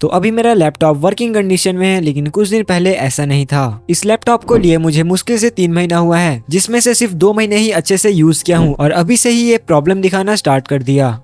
तो अभी मेरा लैपटॉप वर्किंग कंडीशन में है, लेकिन कुछ दिन पहले ऐसा नहीं था। इस लैपटॉप को लिए मुझे मुश्किल से 3 महीना हुआ है, जिसमें से सिर्फ 2 महीने ही अच्छे से यूज किया हूँ और अभी से ही ये प्रॉब्लम दिखाना स्टार्ट कर दिया।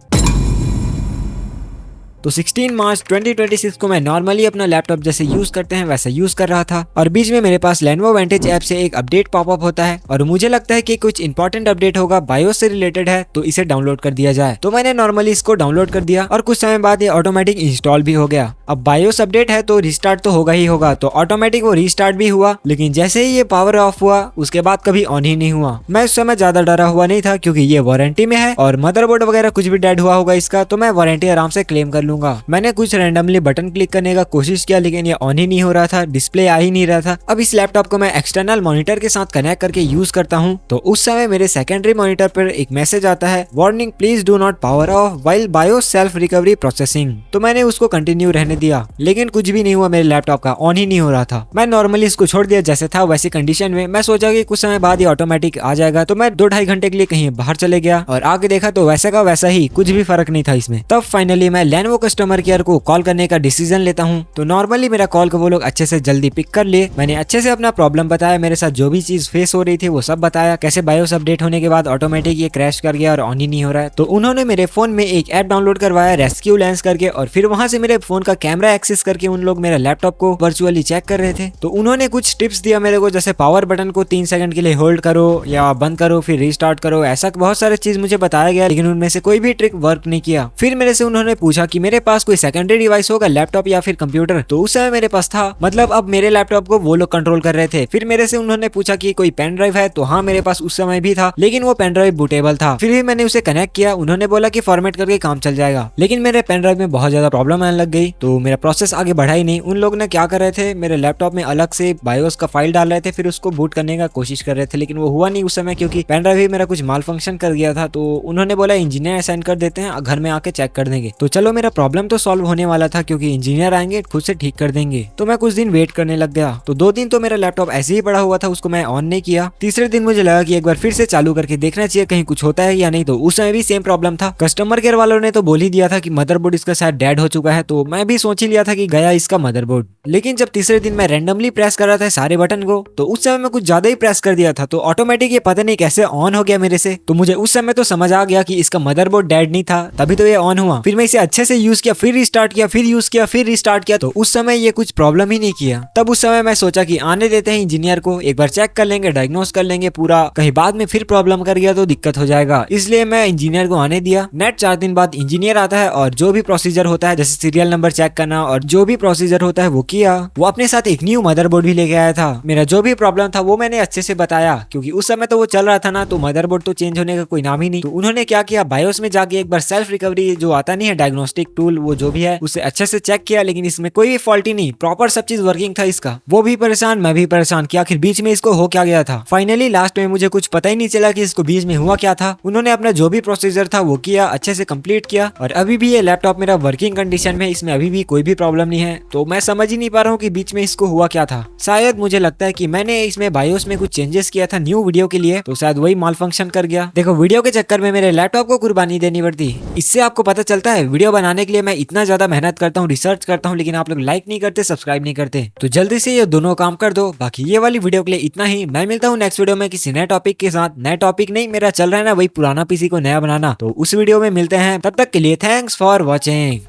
तो 16 मार्च 2026 को मैं नॉर्मली अपना लैपटॉप जैसे यूज करते हैं वैसा यूज कर रहा था और बीच में मेरे पास Lenovo Vantage ऐप से एक अपडेट पॉपअप होता है और मुझे लगता है कि कुछ इंपॉर्टेंट अपडेट होगा, बायोस से रिलेटेड है, तो इसे डाउनलोड कर दिया जाए। तो मैंने नॉर्मली इसको डाउनलोड कर दिया और कुछ समय बाद ये ऑटोमेटिक इंस्टॉल भी हो गया। अब बायोस अपडेट है तो रिस्टार्ट तो होगा ही होगा, तो ऑटोमेटिक वो रिस्टार्ट भी हुआ, लेकिन जैसे ही ये पावर ऑफ हुआ उसके बाद कभी ऑन ही नहीं हुआ। मैं उस समय ज्यादा डरा हुआ नहीं था क्योंकि ये वारंटी में है और मदरबोर्ड वगैरह कुछ भी डेड हुआ होगा इसका तो मैं वारंटी आराम से क्लेम कर लूंगा। मैंने कुछ रैंडमली बटन क्लिक करने का कोशिश किया लेकिन ये ऑन ही नहीं हो रहा था, डिस्प्ले आ ही नहीं रहा था। अब इस लैपटॉप को मैं एक्सटर्नल मॉनिटर के साथ कनेक्ट करके यूज करता हूँ तो उस समय मेरे सेकेंडरी मॉनिटर पर एक मैसेज आता है, warning please do not power of while BIOS self recovery processing. तो मैंने उसको कंटिन्यू रहने दिया लेकिन कुछ भी नहीं हुआ, मेरे लैपटॉप का ऑन ही नहीं हो रहा था। मैं नॉर्मली इसको छोड़ दिया जैसे था वैसी कंडीशन में। मैं सोचा कि कुछ समय बाद ये ऑटोमेटिक आ जाएगा, तो मैं 2-2.5 घंटे के लिए कहीं बाहर चले गया और आगे देखा तो वैसा का वैसा ही, कुछ भी फर्क नहीं था इसमें। तब फाइनली मैं Lenovo कस्टमर केयर को कॉल करने का डिसीजन लेता हूँ। तो नॉर्मली मेरा कॉल को वो लोग अच्छे से जल्दी पिक कर लिए। मैंने अच्छे से अपना प्रॉब्लम बताया, मेरे साथ जो भी चीज फेस हो रही थी वो सब बताया, कैसे बायोस अपडेट होने के बाद ऑटोमेटिक ये क्रैश कर गया और ऑन ही नहीं हो रहा है। तो उन्होंने मेरे फोन में एक ऐप डाउनलोड करवाया रेस्क्यू लेंस करके और फिर वहां से मेरे फोन का कैमरा एक्सेस करके उन लोग मेरा लैपटॉप को वर्चुअली चेक कर रहे थे। तो उन्होंने कुछ टिप्स दिया मेरे को, जैसे पावर बटन को 3 सेकंड के लिए होल्ड करो या बंद करो फिर रीस्टार्ट करो, ऐसा बहुत सारे चीज मुझे बताया गया, लेकिन उनमें से कोई भी ट्रिक वर्क नहीं किया। फिर मेरे से उन्होंने पूछा कि मेरे पास कोई सेकेंडरी डिवाइस होगा, लैपटॉप या फिर कंप्यूटर, तो उस समय मेरे पास था, मतलब अब मेरे लैपटॉप को वो लोग कंट्रोल कर रहे थे। फिर मेरे से उन्होंने पूछा कि कोई पेन ड्राइव है, तो हाँ मेरे पास उस समय भी था, लेकिन वो पेन ड्राइव बूटेबल था। फिर भी मैंने उसे कनेक्ट किया, उन्होंने बोला कि फॉर्मेट करके काम चल जाएगा, लेकिन मेरे पेन ड्राइव में बहुत ज्यादा प्रॉब्लम आने लग गई, तो मेरा प्रोसेस आगे बढ़ा ही नहीं। उन लोग ने क्या कर रहे थे, मेरे लैपटॉप में अलग से बायोस का फाइल डाल रहे थे, फिर उसको बूट करने का कोशिश कर रहे थे, लेकिन वो हुआ नहीं उस समय क्योंकि पेन ड्राइव ही मेरा कुछ माल फंक्शन कर गया था। तो उन्होंने बोला इंजीनियर असाइन कर देते हैं, घर में आके चेक कर देंगे। तो चलो मेरा प्रॉब्लम तो सॉल्व होने वाला था क्योंकि इंजीनियर आएंगे खुद से ठीक कर देंगे। तो मैं कुछ दिन वेट करने लग गया। तो 2 दिन तो मेरा लैपटॉप ऐसे ही पड़ा हुआ था, उसको मैं ऑन नहीं किया। तीसरे दिन मुझे लगा कि एक बार फिर से चालू करके देखना चाहिए कहीं कुछ होता है या नहीं, तो उस समय भी सेम प्रॉब्लम था। कस्टमर केयर वालों ने तो बोल ही दिया था कि मदरबोर्ड इसका शायद डेड हो चुका है, तो मैं भी सोच ही लिया था कि गया इसका मदरबोर्ड। लेकिन जब तीसरे दिन मैं रैंडमली प्रेस कर रहा था सारे बटन को, तो उस समय मैं कुछ ज्यादा ही प्रेस कर दिया था, तो ऑटोमेटिक ये पता नहीं कैसे ऑन हो गया मेरे से। तो मुझे उस समय तो समझ आ गया कि इसका मदरबोर्ड डेड नहीं था, तभी तो ये ऑन हुआ। फिर मैं इसे अच्छे से यूज किया, फिर रिस्टार्ट किया, फिर यूज किया, फिर रिस्टार्ट किया, तो उस समय ये कुछ प्रॉब्लम ही नहीं किया। तब उस समय मैं सोचा कि आने देते हैं इंजीनियर को, एक बार चेक कर लेंगे, डायग्नोस कर लेंगे पूरा, कहीं बाद में फिर प्रॉब्लम कर गया तो दिक्कत हो जाएगा, इसलिए मैं इंजीनियर को आने दिया। नेट 4 दिन बाद इंजीनियर आता है और जो भी प्रोसीजर होता है जैसे सीरियल नंबर चेक करना और जो भी प्रोसीजर होता है वो किया। वो अपने साथ एक न्यू मदरबोर्ड भी लेके आया था। मेरा जो भी प्रॉब्लम था वो मैंने अच्छे से बताया क्योंकि उस समय तो वो चल रहा था ना, तो मदरबोर्ड तो चेंज होने का कोई नाम ही नहीं। तो उन्होंने क्या किया, बायोस में जाके एक बार सेल्फ रिकवरी जो आता नहीं है डायग्नोस्टिक टूल, वो जो भी है उसे अच्छे से चेक किया, लेकिन इसमें कोई भी फॉल्ट ही नहीं, प्रॉपर सब चीज वर्किंग था इसका। वो भी परेशान, मैं भी परेशान कि आखिर बीच में इसको हो क्या गया था। फाइनली लास्ट में मुझे कुछ पता ही नहीं चला कि इसको बीच में हुआ क्या था। उन्होंने अपना जो भी प्रोसीजर था वो किया, अच्छे से कंप्लीट किया और अभी भी ये लैपटॉप मेरा वर्किंग कंडीशन में, इसमें अभी भी कोई भी प्रॉब्लम नहीं है। तो मैं समझ ही नहीं पा रहा हूँ कि बीच में इसको हुआ क्या था। शायद मुझे लगता है कि मैंने इसमें बायोस में कुछ चेंजेस किया था न्यू वीडियो के लिए, तो शायद वही माल फंक्शन कर गया। देखो वीडियो के चक्कर में मेरे लैपटॉप को कुर्बानी देनी पड़ती, इससे आपको पता चलता है वीडियो बनाने के लिए मैं इतना ज्यादा मेहनत करता हूँ, रिसर्च करता हूँ, लेकिन आप लोग लाइक नहीं करते, सब्सक्राइब नहीं करते। तो जल्दी से ये दोनों काम कर दो। बाकी ये वाली वीडियो के लिए इतना ही। मैं मिलता हूँ नेक्स्ट वीडियो में किसी नए टॉपिक के साथ। नए टॉपिक नहीं, मेरा चल रहा है ना वही पुराना पीसी को नया बनाना, तो उस वीडियो में मिलते हैं। तब तक के लिए थैंक्स फॉर वॉचिंग।